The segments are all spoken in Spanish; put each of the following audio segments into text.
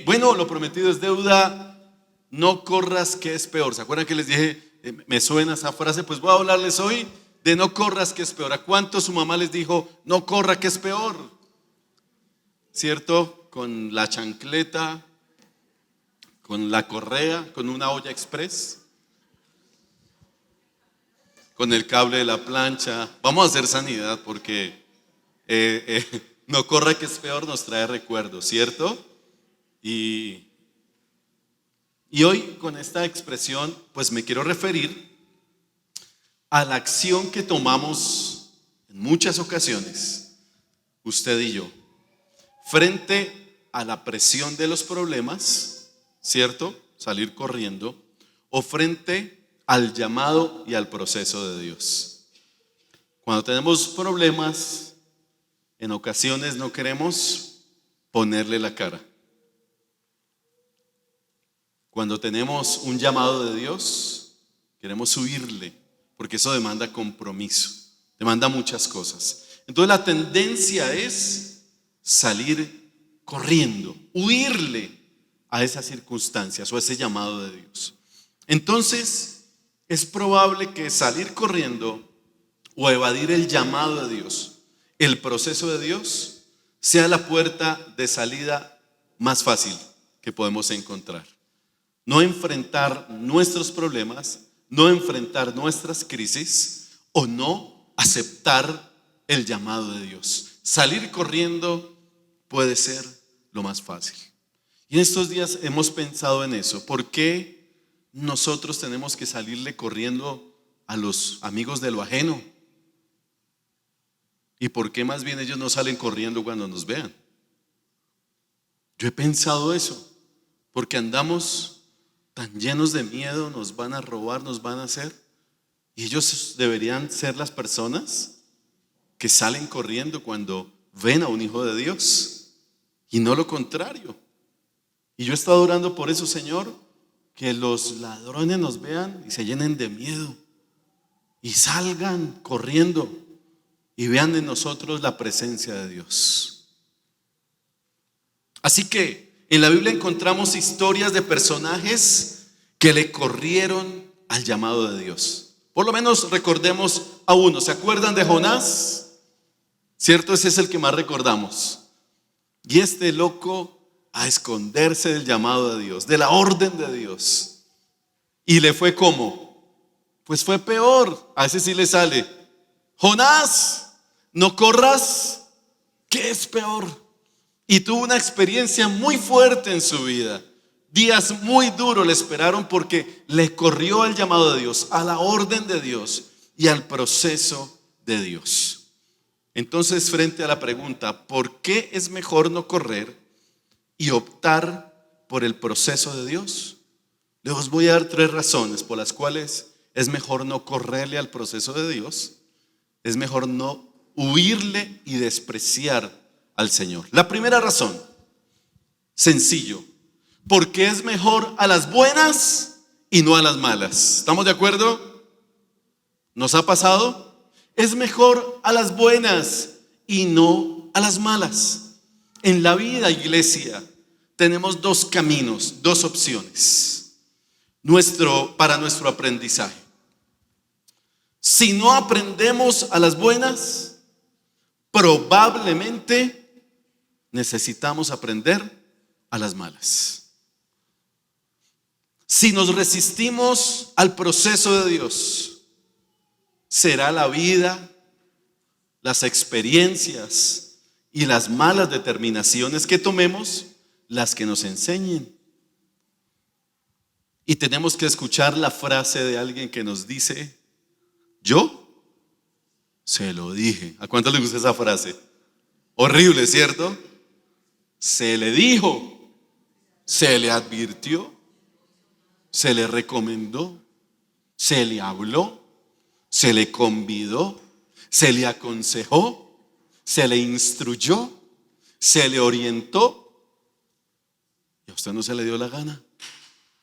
Bueno, lo prometido es deuda. No corras, que es peor. ¿Se acuerdan que les dije, me suena esa frase? Pues voy a hablarles hoy de no corras, que es peor. ¿A cuánto su mamá les dijo, no corra, que es peor? ¿Cierto? Con la chancleta, con la correa, con una olla express, con el cable de la plancha. Vamos a hacer sanidad porque no corra, que es peor nos trae recuerdos, ¿cierto? Y hoy con esta expresión pues me quiero referir a la acción que tomamos en muchas ocasiones, usted y yo, frente a la presión de los problemas, ¿cierto? Salir corriendo, o frente al llamado y al proceso de Dios. Cuando tenemos problemas, en ocasiones no queremos ponerle la cara. Cuando tenemos un llamado de Dios, queremos huirle, porque eso demanda compromiso, demanda muchas cosas. Entonces la tendencia es salir corriendo, huirle a esas circunstancias o a ese llamado de Dios. Entonces es probable que salir corriendo o evadir el llamado de Dios, el proceso de Dios, sea la puerta de salida más fácil que podemos encontrar. No enfrentar nuestros problemas, no enfrentar nuestras crisis o no aceptar el llamado de Dios. Salir corriendo puede ser lo más fácil. Y en estos días hemos pensado en eso. ¿Por qué nosotros tenemos que salirle corriendo a los amigos de lo ajeno? ¿Y por qué más bien ellos no salen corriendo cuando nos vean? Yo he pensado eso, porque andamos tan llenos de miedo, nos van a robar, nos van a hacer. Y ellos deberían ser las personas que salen corriendo cuando ven a un hijo de Dios, y no lo contrario. Y yo he estado orando por eso, Señor, que los ladrones nos vean y se llenen de miedo y salgan corriendo y vean en nosotros la presencia de Dios. Así que en la Biblia encontramos historias de personajes que le corrieron al llamado de Dios. Por lo menos recordemos a uno. ¿Se acuerdan de Jonás? ¿Cierto? Ese es el que más recordamos. Y este loco a esconderse del llamado de Dios, de la orden de Dios. Y le fue ¿cómo? Pues fue peor. A ese sí le sale: Jonás, no corras, que es peor. Y tuvo una experiencia muy fuerte en su vida. Días muy duros le esperaron porque le corrió al llamado de Dios, a la orden de Dios y al proceso de Dios. Entonces, frente a la pregunta, ¿por qué es mejor no correr y optar por el proceso de Dios? Les voy a dar 3 razones por las cuales es mejor no correrle al proceso de Dios. Es mejor no huirle y despreciar al Señor. La primera razón, sencillo, porque es mejor a las buenas y no a las malas. ¿Estamos de acuerdo? ¿Nos ha pasado? Es mejor a las buenas y no a las malas. En la vida, iglesia, tenemos 2 caminos, 2 opciones para nuestro aprendizaje. Si no aprendemos a las buenas, probablemente necesitamos aprender a las malas. Si nos resistimos al proceso de Dios, será la vida, las experiencias y las malas determinaciones que tomemos las que nos enseñen. Y tenemos que escuchar la frase de alguien que nos dice: yo se lo dije. ¿A cuánto le gusta esa frase? Horrible, ¿cierto? Se le dijo, se le advirtió, se le recomendó, se le habló, se le convidó, se le aconsejó, se le instruyó, se le orientó, y a usted no se le dio la gana.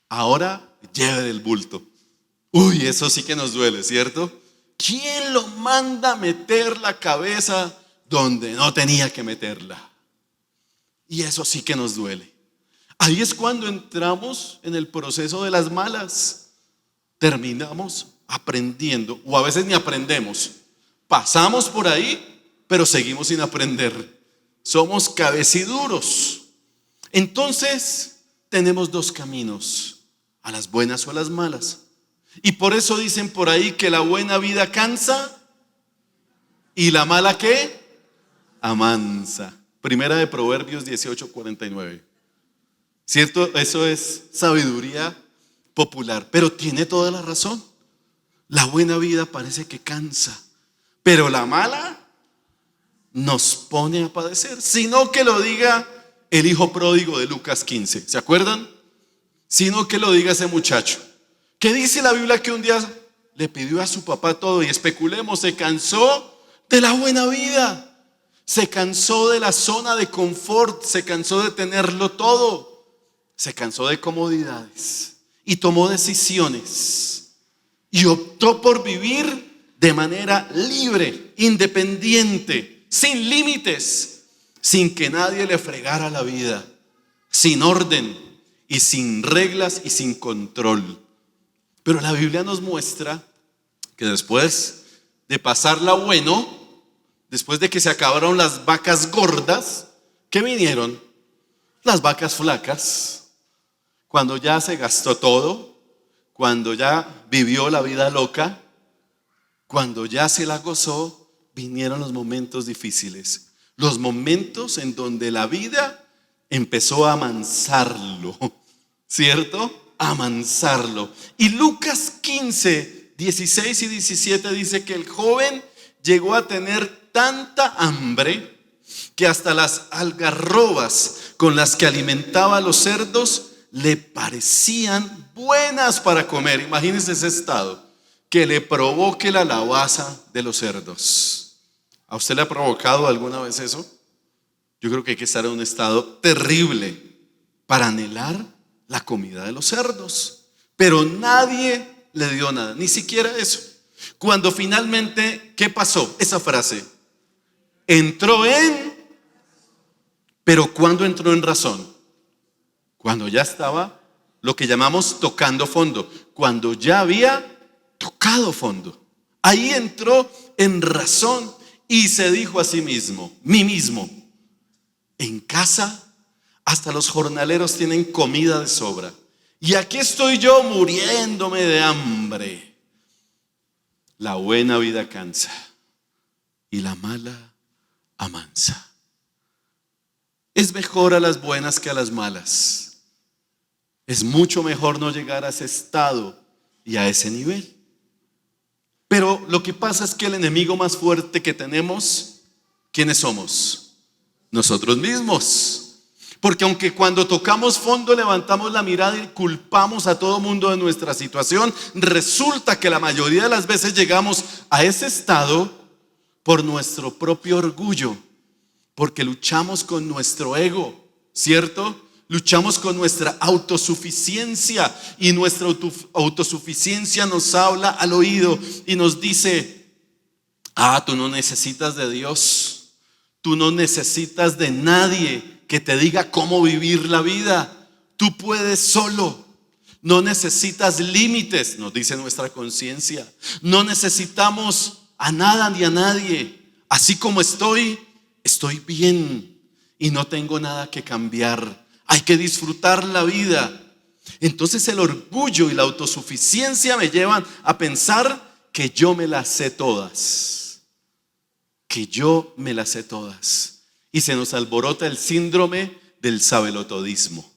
Ahora lleve del bulto. Uy, eso sí que nos duele, ¿cierto? ¿Quién lo manda a meter la cabeza donde no tenía que meterla? Y eso sí que nos duele. Ahí es cuando entramos en el proceso de las malas. Terminamos aprendiendo, o a veces ni aprendemos. Pasamos por ahí, pero seguimos sin aprender. Somos cabeciduros. Entonces, tenemos dos caminos, a las buenas o a las malas. Y por eso dicen por ahí que la buena vida cansa y la mala ¿qué? Amansa. Primera de Proverbios 18:49. ¿Cierto? Eso es sabiduría popular, pero tiene toda la razón. La buena vida parece que cansa, pero la mala nos pone a padecer. Sino que lo diga el hijo pródigo de Lucas 15, ¿se acuerdan? Sino que lo diga ese muchacho, que dice la Biblia que un día le pidió a su papá todo, y especulemos, se cansó de la buena vida. Se cansó de la zona de confort, se cansó de tenerlo todo, se cansó de comodidades y tomó decisiones y optó por vivir de manera libre, independiente, sin límites, sin que nadie le fregara la vida, sin orden y sin reglas y sin control. Pero la Biblia nos muestra que después de pasarla bueno, después de que se acabaron las vacas gordas, ¿qué vinieron? Las vacas flacas. Cuando ya se gastó todo, cuando ya vivió la vida loca, cuando ya se la gozó, vinieron los momentos difíciles. Los momentos en donde la vida empezó a amansarlo, ¿cierto? A amansarlo. Y Lucas 15, 16 y 17 dice que el joven llegó a tener tanta hambre que hasta las algarrobas con las que alimentaba a los cerdos le parecían buenas para comer. Imagínense ese estado, que le provoque la lavaza de los cerdos. ¿A usted le ha provocado alguna vez eso? Yo creo que hay que estar en un estado terrible para anhelar la comida de los cerdos. Pero nadie le dio nada, ni siquiera eso. Cuando finalmente, ¿qué pasó? Esa frase, entró en, pero ¿cuándo entró en razón? Cuando ya estaba lo que llamamos tocando fondo, cuando ya había tocado fondo. Ahí entró en razón y se dijo a sí mismo, mí mismo, en casa hasta los jornaleros tienen comida de sobra y aquí estoy yo muriéndome de hambre. La buena vida cansa y la mala amansa. Es mejor a las buenas que a las malas. Es mucho mejor no llegar a ese estado y a ese nivel. Pero lo que pasa es que el enemigo más fuerte que tenemos, ¿quiénes somos? Nosotros mismos. Porque aunque cuando tocamos fondo levantamos la mirada y culpamos a todo mundo de nuestra situación, resulta que la mayoría de las veces llegamos a ese estado por nuestro propio orgullo, porque luchamos con nuestro ego, ¿cierto? Luchamos con nuestra autosuficiencia y nuestra autosuficiencia nos habla al oído y nos dice, tú no necesitas de Dios, tú no necesitas de nadie que te diga cómo vivir la vida, tú puedes solo, no necesitas límites, nos dice nuestra conciencia, no necesitamos a nada ni a nadie, así como estoy bien y no tengo nada que cambiar. Hay que disfrutar la vida. Entonces el orgullo y la autosuficiencia me llevan a pensar que yo me las sé todas. Que yo me las sé todas. Y se nos alborota el síndrome del sabelotodismo.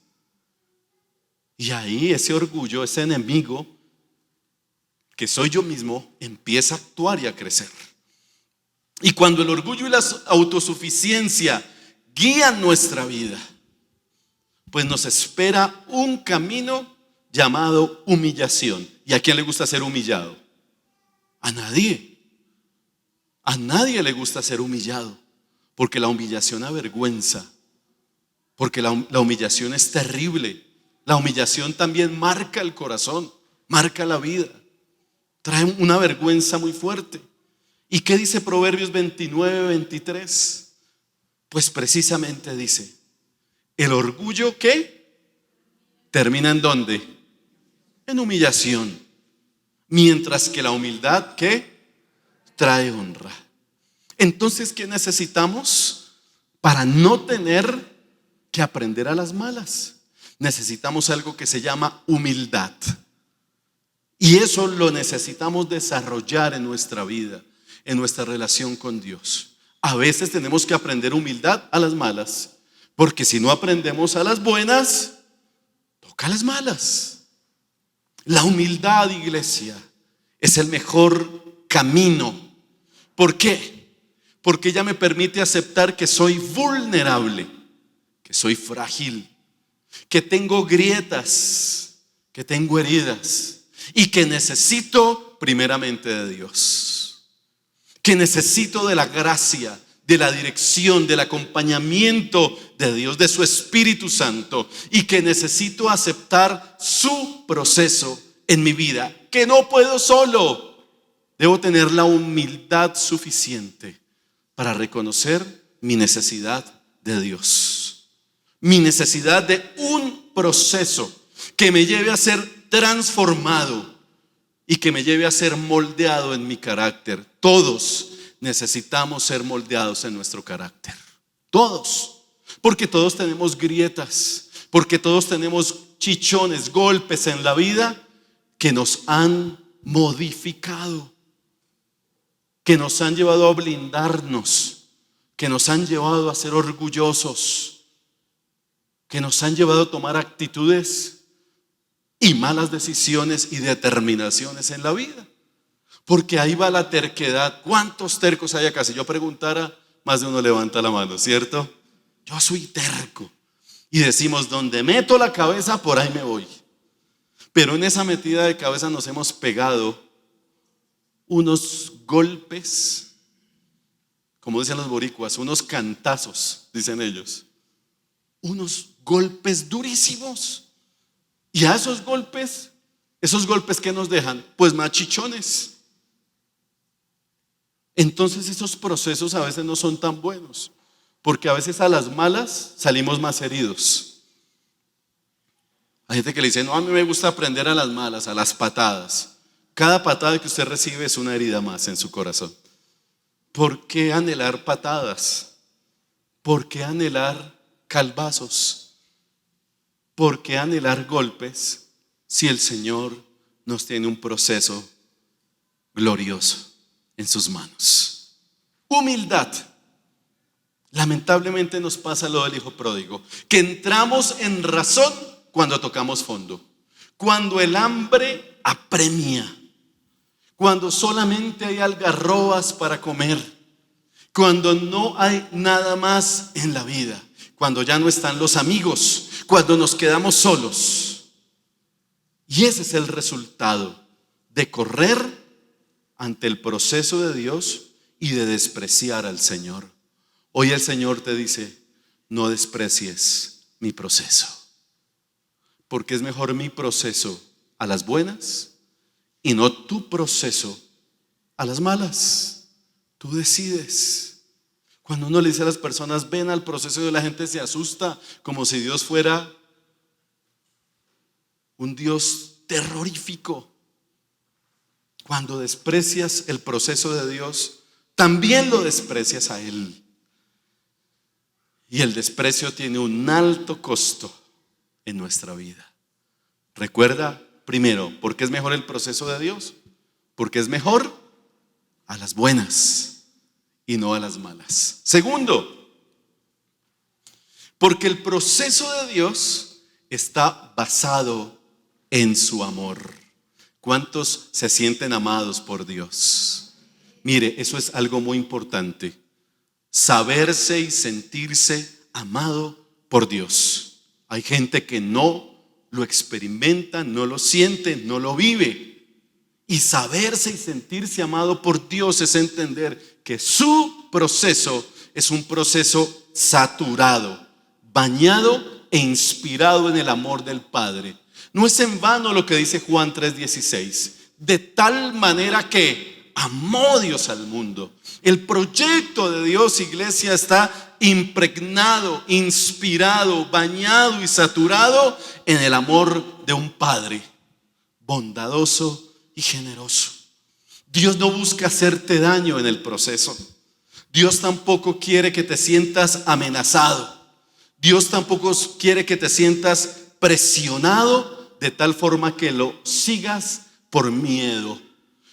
Y ahí ese orgullo, ese enemigo, que soy yo mismo, empieza a actuar y a crecer. Y cuando el orgullo y la autosuficiencia guían nuestra vida, pues nos espera un camino llamado humillación. ¿Y a quién le gusta ser humillado? A nadie. A nadie le gusta ser humillado, porque la humillación avergüenza, porque la humillación es terrible. La humillación también marca el corazón, marca la vida, trae una vergüenza muy fuerte. ¿Y qué dice Proverbios 29, 23? Pues precisamente dice, el orgullo, ¿qué? termina ¿en dónde? En humillación. Mientras que la humildad, ¿qué? Trae honra. Entonces, ¿qué necesitamos para no tener que aprender a las malas? Necesitamos algo que se llama humildad. Y eso lo necesitamos desarrollar en nuestra vida, en nuestra relación con Dios. A veces tenemos que aprender humildad a las malas, porque si no aprendemos a las buenas, toca a las malas. La humildad, iglesia, es el mejor camino. ¿Por qué? Porque ella me permite aceptar que soy vulnerable, que soy frágil, que tengo grietas, que tengo heridas y que necesito primeramente de Dios, que necesito de la gracia, de la dirección, del acompañamiento de Dios, de su Espíritu Santo, y que necesito aceptar su proceso en mi vida, que no puedo solo. Debo tener la humildad suficiente para reconocer mi necesidad de Dios, mi necesidad de un proceso que me lleve a ser transformado y que me lleve a ser moldeado en mi carácter. Todos necesitamos ser moldeados en nuestro carácter. Todos. Porque todos tenemos grietas. Porque todos tenemos chichones, golpes en la vida que nos han modificado, que nos han llevado a blindarnos, que nos han llevado a ser orgullosos, que nos han llevado a tomar actitudes y malas decisiones y determinaciones en la vida. Porque ahí va la terquedad. ¿Cuántos tercos hay acá? Si yo preguntara, más de uno levanta la mano, ¿cierto? Yo soy terco. Y decimos, donde meto la cabeza, por ahí me voy. Pero en esa metida de cabeza nos hemos pegado unos golpes, como dicen los boricuas, unos cantazos, dicen ellos. Unos golpes durísimos. Y a esos golpes ¿qué nos dejan? Pues machichones. Entonces esos procesos a veces no son tan buenos, porque a veces a las malas salimos más heridos. Hay gente que le dice, no, a mí me gusta aprender a las malas, a las patadas. Cada patada que usted recibe es una herida más en su corazón. ¿Por qué anhelar patadas? ¿Por qué anhelar calvazos? ¿Por qué anhelar golpes si el Señor nos tiene un proceso glorioso en sus manos? Humildad. Lamentablemente nos pasa lo del hijo pródigo, que entramos en razón cuando tocamos fondo, cuando el hambre apremia, cuando solamente hay algarrobas para comer, cuando no hay nada más en la vida, cuando ya no están los amigos, cuando nos quedamos solos. Y ese es el resultado de correr ante el proceso de Dios y de despreciar al Señor. Hoy el Señor te dice, no desprecies mi proceso, porque es mejor mi proceso a las buenas y no tu proceso a las malas. Tú decides. Cuando uno le dice a las personas, ven al proceso, de la gente se asusta como si Dios fuera un Dios terrorífico. Cuando desprecias el proceso de Dios, también lo desprecias a Él. Y el desprecio tiene un alto costo en nuestra vida. Recuerda, primero, ¿por qué es mejor el proceso de Dios? Porque es mejor a las buenas y no a las malas. Segundo, porque el proceso de Dios está basado en su amor. ¿Cuántos se sienten amados por Dios? Mire, eso es algo muy importante. Saberse y sentirse amado por Dios. Hay gente que no lo experimenta, no lo siente, no lo vive. Y saberse y sentirse amado por Dios es entender que su proceso es un proceso saturado, bañado e inspirado en el amor del Padre. No es en vano lo que dice Juan 3:16. De tal manera que amó Dios al mundo. El proyecto de Dios, iglesia, está impregnado, inspirado, bañado y saturado en el amor de un Padre bondadoso y generoso. Dios no busca hacerte daño en el proceso. Dios tampoco quiere que te sientas amenazado. Dios tampoco quiere que te sientas presionado de tal forma que lo sigas por miedo.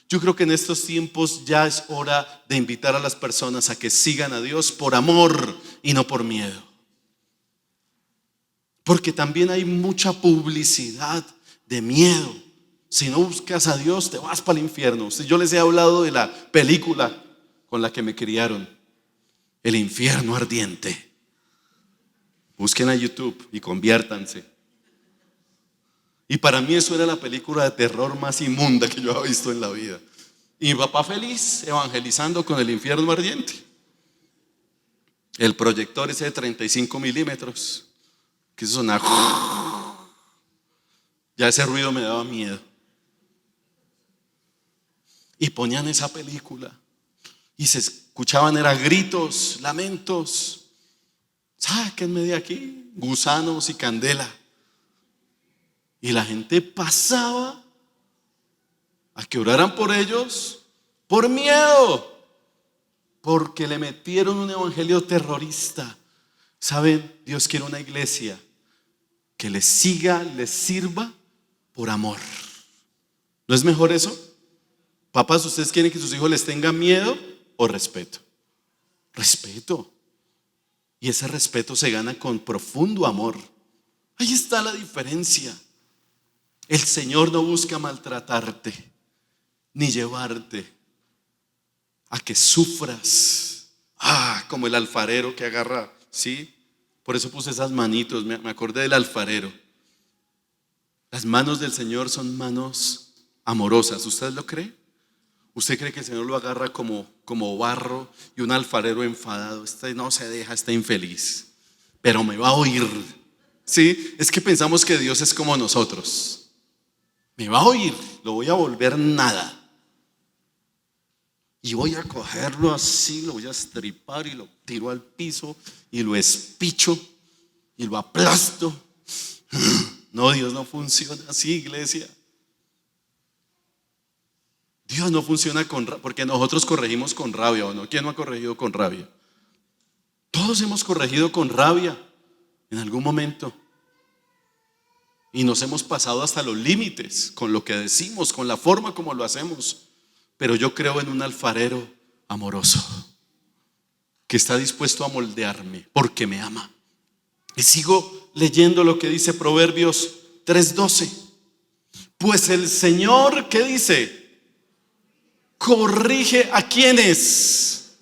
Yo creo que en estos tiempos ya es hora de invitar a las personas a que sigan a Dios por amor y no por miedo. Porque también hay mucha publicidad de miedo. Si no buscas a Dios, te vas para el infierno. Yo les he hablado de la película con la que me criaron, El infierno ardiente. Busquen a YouTube y conviértanse. Y para mí eso era la película de terror más inmunda que yo había visto en la vida. Y mi papá feliz evangelizando con El infierno ardiente. El proyector ese de 35 milímetros, que eso sonaba. Ya ese ruido me daba miedo. Y ponían esa película y se escuchaban gritos, lamentos. Sáquenme de aquí, gusanos y candela. Y la gente pasaba a que oraran por ellos por miedo, porque le metieron un evangelio terrorista. ¿Saben? Dios quiere una iglesia que le siga, le sirva por amor. ¿No es mejor eso? Papás, ¿ustedes quieren que sus hijos les tengan miedo o respeto? Respeto. Y ese respeto se gana con profundo amor. Ahí está la diferencia. El Señor no busca maltratarte ni llevarte a que sufras. Como el alfarero que agarra, ¿sí? Por eso puse esas manitos, me acordé del alfarero. Las manos del Señor son manos amorosas. ¿Usted lo cree? ¿Usted cree que el Señor lo agarra como barro y un alfarero enfadado? Este no se deja, está infeliz, pero me va a oír. ¿Sí? Es que pensamos que Dios es como nosotros. Me va a oír, lo voy a volver nada. Y voy a cogerlo así, lo voy a estripar y lo tiro al piso y lo espicho y lo aplasto. No, Dios no funciona así, iglesia. Dios no funciona porque nosotros corregimos con rabia, ¿o no? ¿Quién no ha corregido con rabia? Todos hemos corregido con rabia en algún momento. Y nos hemos pasado hasta los límites con lo que decimos, con la forma como lo hacemos. Pero yo creo en un alfarero amoroso que está dispuesto a moldearme porque me ama. Y sigo leyendo lo que dice Proverbios 3:12. Pues el Señor, ¿qué dice? Corrige a quienes.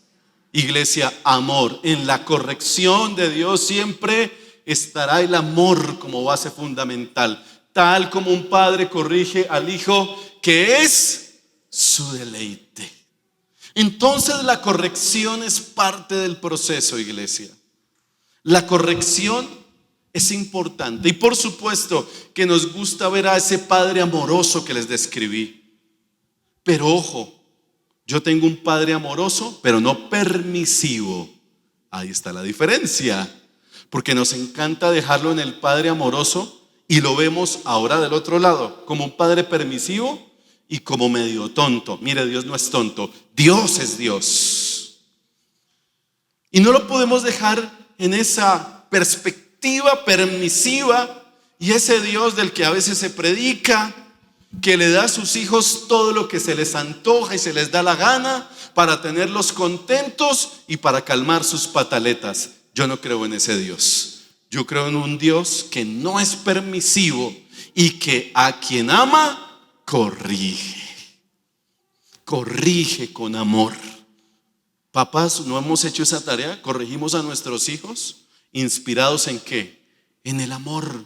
Iglesia, amor. En la corrección de Dios siempre estará el amor como base fundamental. Tal como un padre corrige al hijo, que es su deleite. Entonces la corrección es parte del proceso, iglesia. La corrección es importante. Y por supuesto que nos gusta ver a ese padre amoroso que les describí. Pero ojo, yo tengo un padre amoroso, pero no permisivo. Ahí está la diferencia. Porque nos encanta dejarlo en el padre amoroso y lo vemos ahora del otro lado, como un padre permisivo y como medio tonto. Mire, Dios no es tonto, Dios es Dios. Y no lo podemos dejar en esa perspectiva permisiva y ese Dios del que a veces se predica, que le da a sus hijos todo lo que se les antoja y se les da la gana para tenerlos contentos y para calmar sus pataletas. Yo no creo en ese Dios. Yo creo en un Dios que no es permisivo y que a quien ama, corrige. Corrige con amor. Papás, ¿no hemos hecho esa tarea? Corregimos a nuestros hijos, inspirados ¿en qué? En el amor.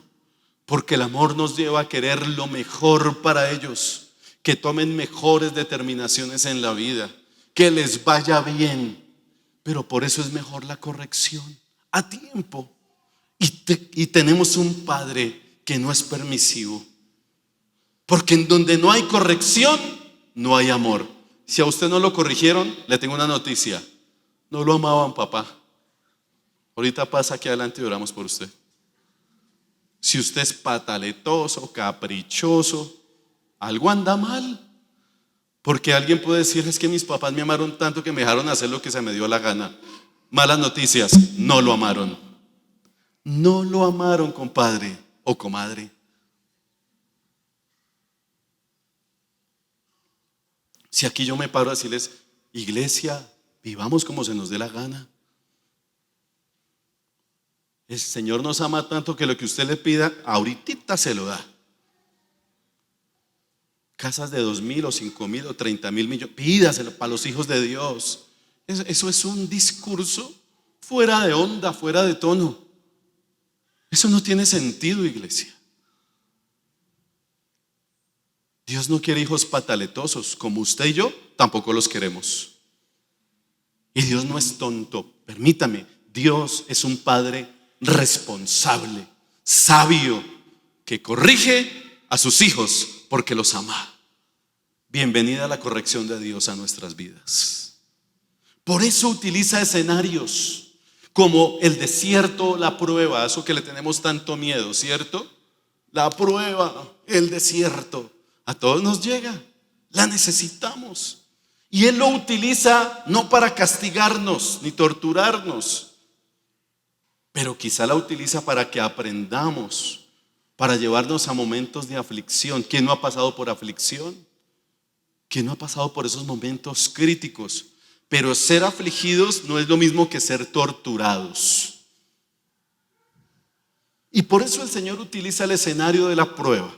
Porque el amor nos lleva a querer lo mejor para ellos, que tomen mejores determinaciones en la vida, que les vaya bien. Pero por eso es mejor la corrección a tiempo. Y tenemos un padre que no es permisivo. Porque en donde no hay corrección, no hay amor. Si a usted no lo corrigieron, le tengo una noticia. No lo amaban, papá. Ahorita pasa aquí adelante y oramos por usted. Si usted es pataletoso, caprichoso, algo anda mal. Porque alguien puede decir, es que mis papás me amaron tanto que me dejaron hacer lo que se me dio la gana. Malas noticias, no lo amaron. No lo amaron, compadre o comadre. Si aquí yo me paro a decirles, iglesia, vivamos como se nos dé la gana. El Señor nos ama tanto que lo que usted le pida, ahorita se lo da. Casas de 2.000 o 5.000 o 30.000 millones, pídaselo para los hijos de Dios. Eso es un discurso fuera de onda, fuera de tono. Eso no tiene sentido, iglesia. Dios no quiere hijos pataletosos, como usted y yo tampoco los queremos. Y Dios no es tonto, permítame. Dios es un padre responsable, sabio, que corrige a sus hijos porque los ama. Bienvenida a la corrección de Dios a nuestras vidas. Por eso utiliza escenarios como el desierto, la prueba, eso que le tenemos tanto miedo, ¿cierto? La prueba, el desierto, a todos nos llega, la necesitamos. Y Él lo utiliza no para castigarnos ni torturarnos, pero quizá la utiliza para que aprendamos, para llevarnos a momentos de aflicción. ¿Quién no ha pasado por aflicción? ¿Quién no ha pasado por esos momentos críticos? Pero ser afligidos no es lo mismo que ser torturados. Y por eso el Señor utiliza el escenario de la prueba,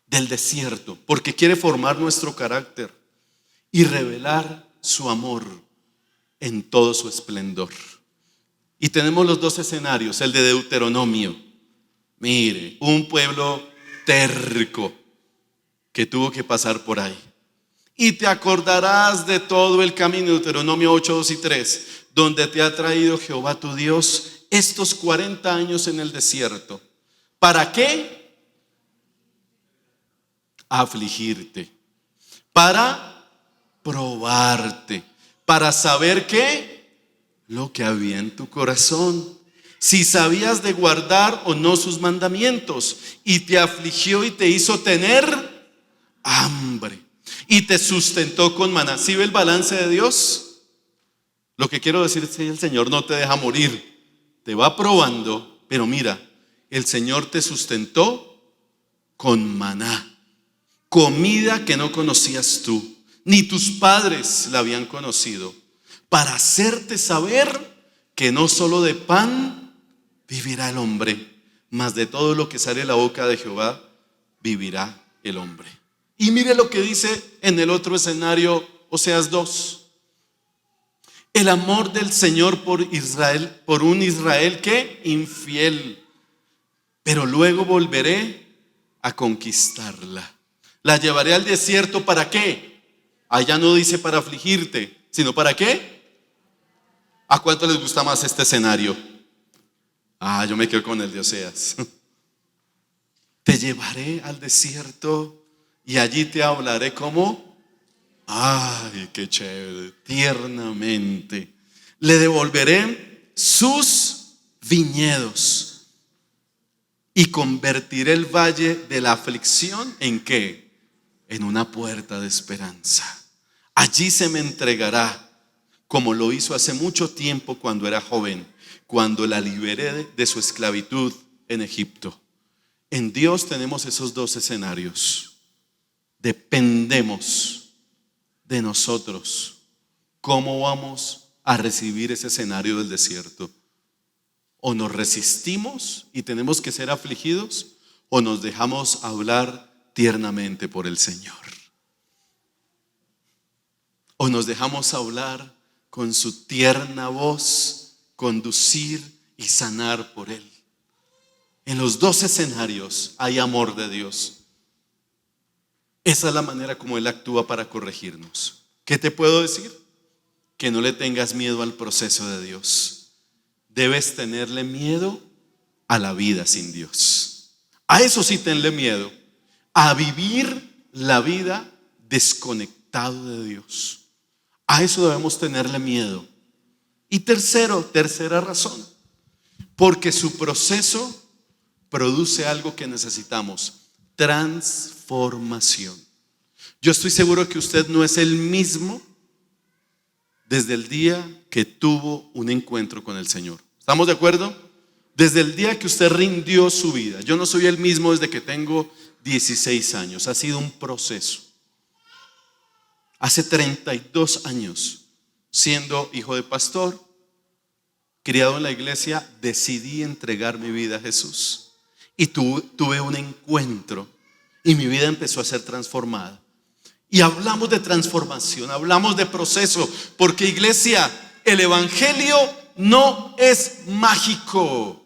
del desierto, porque quiere formar nuestro carácter y revelar su amor en todo su esplendor. Y tenemos los dos escenarios, el de Deuteronomio. Mire, un pueblo terco que tuvo que pasar por ahí. Y te acordarás de todo el camino, Deuteronomio 8, 2 y 3, donde te ha traído Jehová tu Dios estos 40 años en el desierto. ¿Para qué? Afligirte, para probarte, para saber qué, lo que había en tu corazón, si sabías de guardar o no sus mandamientos, y te afligió y te hizo tener hambre y te sustentó con maná. ¿Sí ve el balance de Dios? Lo que quiero decir es que el Señor no te deja morir, te va probando, pero mira, el Señor te sustentó con maná, comida que no conocías tú, ni tus padres la habían conocido, para hacerte saber que no solo de pan vivirá el hombre, mas de todo lo que sale de la boca de Jehová vivirá el hombre. Y mire lo que dice en el otro escenario, Oseas 2. El amor del Señor por Israel, por un Israel que infiel, pero luego volveré a conquistarla. La llevaré al desierto, ¿para qué? Allá no dice para afligirte, sino ¿para qué? ¿A cuánto les gusta más este escenario? Yo me quedo con el de Oseas. Te llevaré al desierto y allí te hablaré como, ay, qué chévere, tiernamente. Le devolveré sus viñedos y convertiré el valle de la aflicción ¿en qué? En una puerta de esperanza. Allí se me entregará, como lo hizo hace mucho tiempo cuando era joven, cuando la liberé de su esclavitud en Egipto. En Dios tenemos esos dos escenarios. Dependemos de nosotros cómo vamos a recibir ese escenario del desierto. O nos resistimos y tenemos que ser afligidos, o nos dejamos hablar tiernamente por el Señor. O nos dejamos hablar con su tierna voz, conducir y sanar por Él. En los dos escenarios hay amor de Dios. Esa es la manera como Él actúa para corregirnos. ¿Qué te puedo decir? Que no le tengas miedo al proceso de Dios. Debes tenerle miedo a la vida sin Dios. A eso sí tenle miedo. A vivir la vida desconectado desconectado de Dios. A eso debemos tenerle miedo. Y tercera razón, porque su proceso produce algo que necesitamos: transformación. Yo estoy seguro que usted no es el mismo desde el día que tuvo un encuentro con el Señor. ¿Estamos de acuerdo? Desde el día que usted rindió su vida. Yo no soy el mismo desde que tengo 16 años. Ha sido un proceso. Hace 32 años, siendo hijo de pastor, criado en la iglesia, decidí entregar mi vida a Jesús. Y tuve un encuentro y mi vida empezó a ser transformada. Y hablamos de transformación, hablamos de proceso, porque, iglesia, el evangelio no es mágico.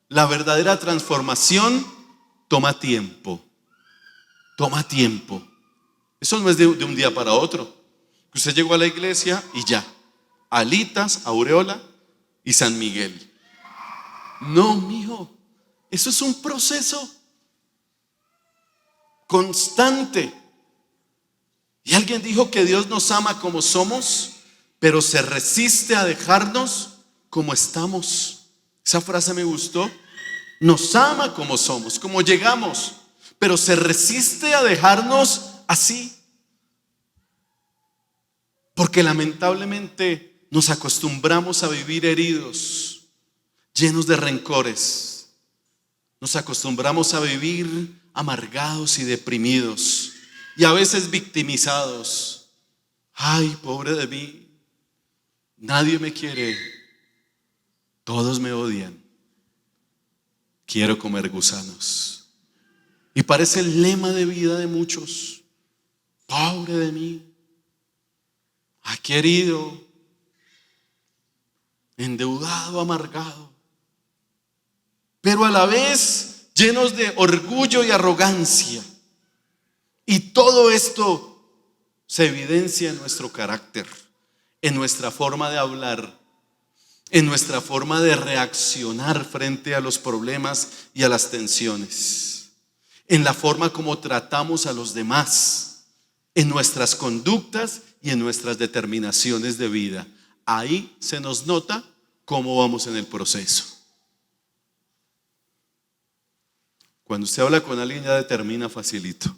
La verdadera transformación toma tiempo. Toma tiempo. Eso no es de un día para otro. Usted llegó a la iglesia y ya. Alitas, Aureola y San Miguel. No, mijo. Eso es un proceso constante. Y alguien dijo que Dios nos ama como somos, pero se resiste a dejarnos como estamos. Esa frase me gustó. Nos ama como somos, como llegamos, pero se resiste a dejarnos así. Porque lamentablemente nos acostumbramos a vivir heridos, llenos de rencores. Nos acostumbramos a vivir amargados y deprimidos, y a veces victimizados. Ay, pobre de mí, nadie me quiere, todos me odian, quiero comer gusanos. Y parece el lema de vida de muchos. Pobre de mí, querido, endeudado, amargado, pero a la vez llenos de orgullo y arrogancia. Y todo esto se evidencia en nuestro carácter, en nuestra forma de hablar, en nuestra forma de reaccionar frente a los problemas y a las tensiones, en la forma como tratamos a los demás, en nuestras conductas y en nuestras determinaciones de vida. Ahí se nos nota cómo vamos en el proceso. Cuando usted habla con alguien, ya determina facilito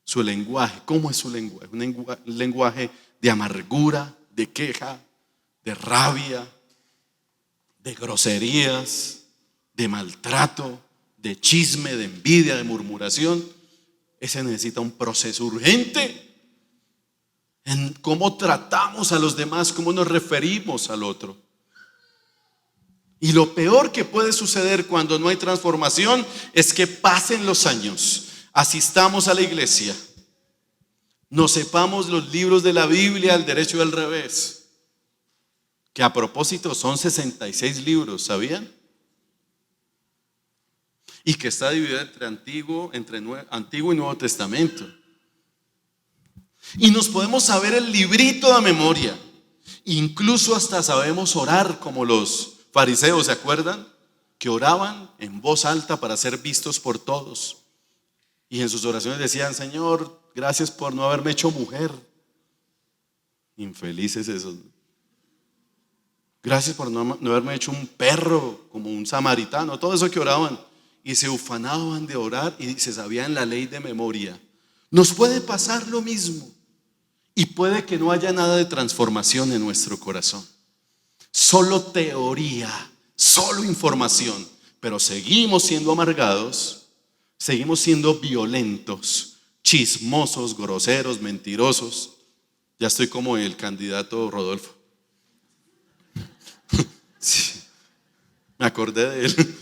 su lenguaje. ¿Cómo es su lenguaje? Un lenguaje de amargura, de queja, de rabia, de groserías, de maltrato, de chisme, de envidia, de murmuración. Ese necesita un proceso urgente en cómo tratamos a los demás, cómo nos referimos al otro. Y lo peor que puede suceder cuando no hay transformación es que pasen los años, asistamos a la iglesia, nos sepamos los libros de la Biblia al derecho y al revés, que a propósito son 66 libros, ¿sabían? Y que está dividido entre Antiguo y Nuevo Testamento. Y nos podemos saber el librito de memoria. Incluso hasta sabemos orar como los fariseos, ¿se acuerdan? Que oraban en voz alta para ser vistos por todos. Y en sus oraciones decían: Señor, gracias por no haberme hecho mujer. Infelices esos. Gracias por no haberme hecho un perro, como un samaritano. Todo eso que oraban. Y se ufanaban de orar y se sabían la ley de memoria. Nos puede pasar lo mismo. Y puede que no haya nada de transformación en nuestro corazón. Solo teoría, solo información. Pero seguimos siendo amargados, seguimos siendo violentos, chismosos, groseros, mentirosos. Ya estoy como el candidato Rodolfo. Sí, me acordé de él.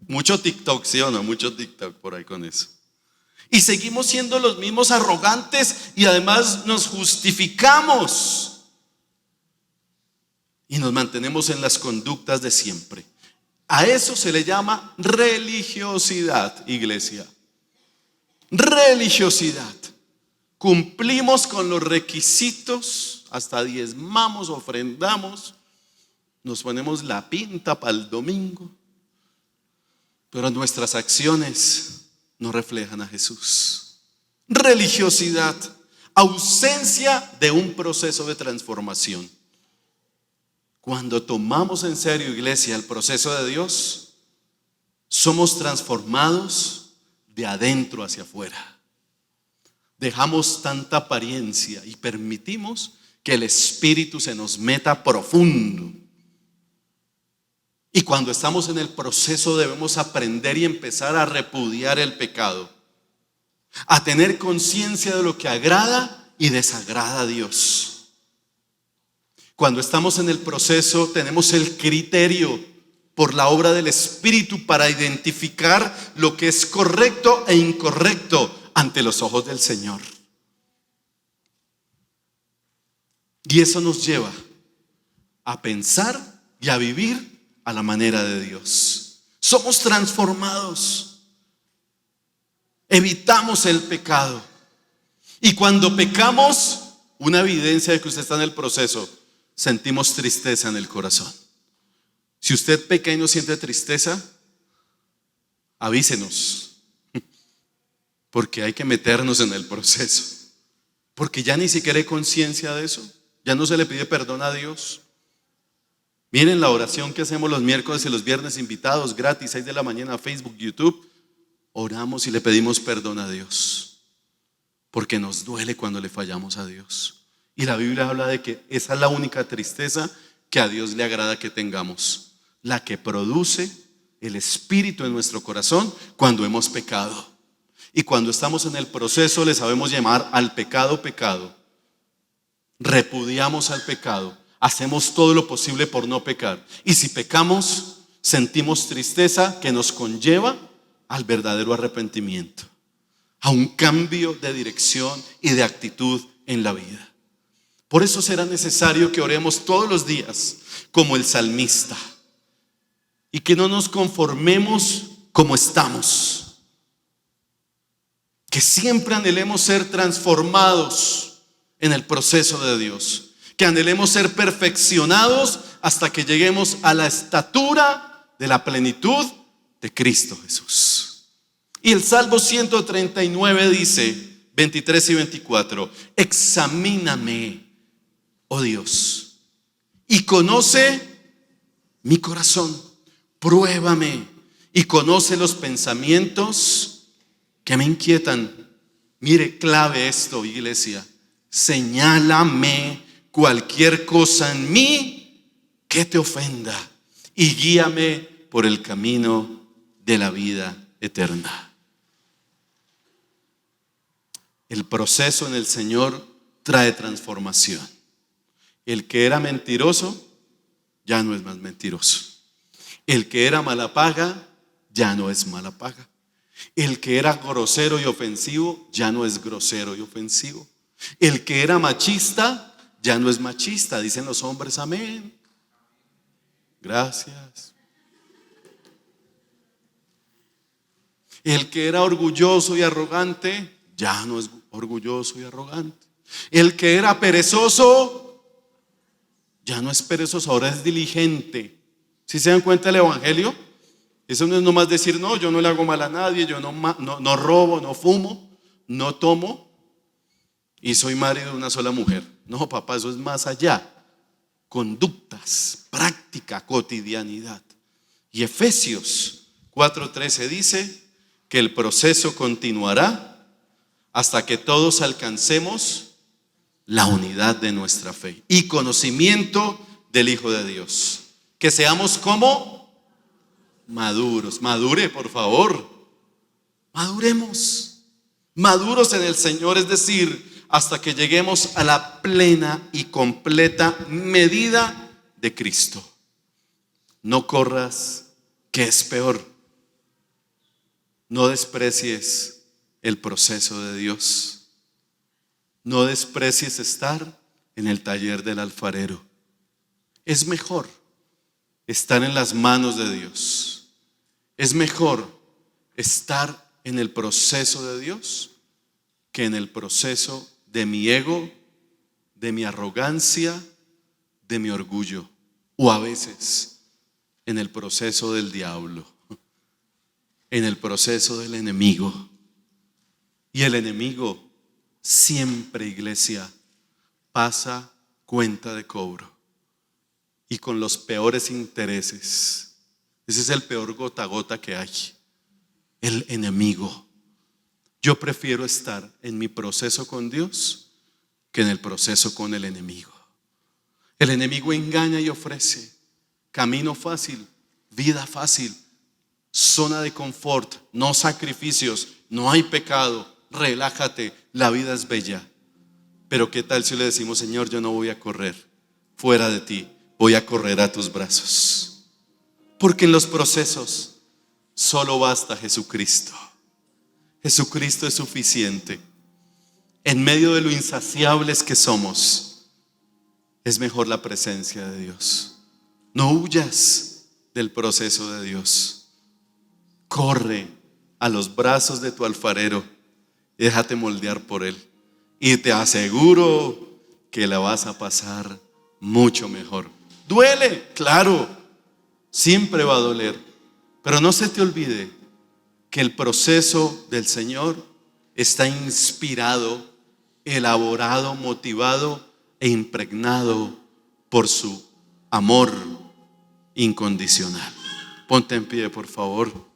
Mucho TikTok, ¿sí o no? Mucho TikTok por ahí con eso. Y seguimos siendo los mismos arrogantes y además nos justificamos. Y nos mantenemos en las conductas de siempre. A eso se le llama religiosidad, iglesia. Religiosidad. Cumplimos con los requisitos, hasta diezmamos, ofrendamos, nos ponemos la pinta para el domingo, pero nuestras acciones no reflejan a Jesús. religiosidad, ausencia de un proceso de transformación. Cuando tomamos en serio, iglesia, el proceso de Dios, somos transformados de adentro hacia afuera. Dejamos tanta apariencia y permitimos que el Espíritu se nos meta profundo. Y cuando estamos en el proceso debemos aprender y empezar a repudiar el pecado, a tener conciencia de lo que agrada y desagrada a Dios. Cuando estamos en el proceso tenemos el criterio por la obra del Espíritu para identificar lo que es correcto e incorrecto ante los ojos del Señor. Y eso nos lleva a pensar y a vivir a la manera de Dios. Somos transformados. Evitamos el pecado. Y cuando pecamos, una evidencia de que usted está en el proceso, sentimos tristeza en el corazón. Si usted peca y no siente tristeza, avísenos, porque hay que meternos en el proceso, porque ya ni siquiera hay conciencia de eso, ya no se le pide perdón a Dios. Miren la oración que hacemos los miércoles y los viernes, invitados gratis, 6 de la mañana, Facebook, YouTube. Oramos y le pedimos perdón a Dios, porque nos duele cuando le fallamos a Dios. Y la Biblia habla de que esa es la única tristeza que a Dios le agrada que tengamos, la que produce el Espíritu en nuestro corazón cuando hemos pecado. Y cuando estamos en el proceso le sabemos llamar al pecado pecado. Repudiamos al pecado, hacemos todo lo posible por no pecar. Y si pecamos, sentimos tristeza que nos conlleva al verdadero arrepentimiento, a un cambio de dirección y de actitud en la vida. Por eso será necesario que oremos todos los días como el salmista y que no nos conformemos como estamos, que siempre anhelemos ser transformados en el proceso de Dios, que anhelemos ser perfeccionados hasta que lleguemos a la estatura de la plenitud de Cristo Jesús. Y el Salmo 139 dice, 23 y 24, examíname, oh Dios, y conoce mi corazón, pruébame y conoce los pensamientos que me inquietan. Mire, clave esto, iglesia, señálame cualquier cosa en mí que te ofenda y guíame por el camino de la vida eterna. El proceso en el Señor trae transformación. El que era mentiroso ya no es más mentiroso. El que era mala paga ya no es mala paga. El que era grosero y ofensivo ya no es grosero y ofensivo. El que era machista ya no es machista. Dicen los hombres amén. Gracias. El que era orgulloso y arrogante ya no es orgulloso y arrogante. El que era perezoso ya no es perezoso, ahora es diligente. ¿Sí se dan cuenta del evangelio? Eso no es nomás decir, no, yo no le hago mal a nadie, yo no robo, no fumo, no tomo y soy marido de una sola mujer. No, papá, eso es más allá. Conductas, práctica, cotidianidad. Y Efesios 4:13 dice que el proceso continuará hasta que todos alcancemos la unidad de nuestra fe y conocimiento del Hijo de Dios. Que seamos como maduros. Madure, por favor. Maduremos. Maduros en el Señor, es decir, hasta que lleguemos a la plena y completa medida de Cristo. No corras, que es peor. No desprecies el proceso de Dios. No desprecies estar en el taller del alfarero. Es mejor estar en las manos de Dios. Es mejor estar en el proceso de Dios que en el proceso de mi ego, de mi arrogancia, de mi orgullo, o a veces en el proceso del diablo, en el proceso del enemigo. Y el enemigo siempre, iglesia, pasa cuenta de cobro y con los peores intereses. Ese es el peor gota a gota que hay, el enemigo. Yo prefiero estar en mi proceso con Dios que en el proceso con el enemigo. El enemigo engaña y ofrece camino fácil, vida fácil, zona de confort, no sacrificios, no hay pecado, relájate, la vida es bella. Pero ¿qué tal si le decimos: Señor, yo no voy a correr fuera de ti, voy a correr a tus brazos? Porque en los procesos solo basta Jesucristo. Jesucristo es suficiente. En medio de lo insaciables que somos, es mejor la presencia de Dios. No huyas del proceso de Dios. Corre a los brazos de tu alfarero y déjate moldear por Él. Y te aseguro que la vas a pasar mucho mejor. Duele, claro, siempre va a doler. Pero no se te olvide que el proceso del Señor está inspirado, elaborado, motivado e impregnado por su amor incondicional. Ponte en pie, por favor.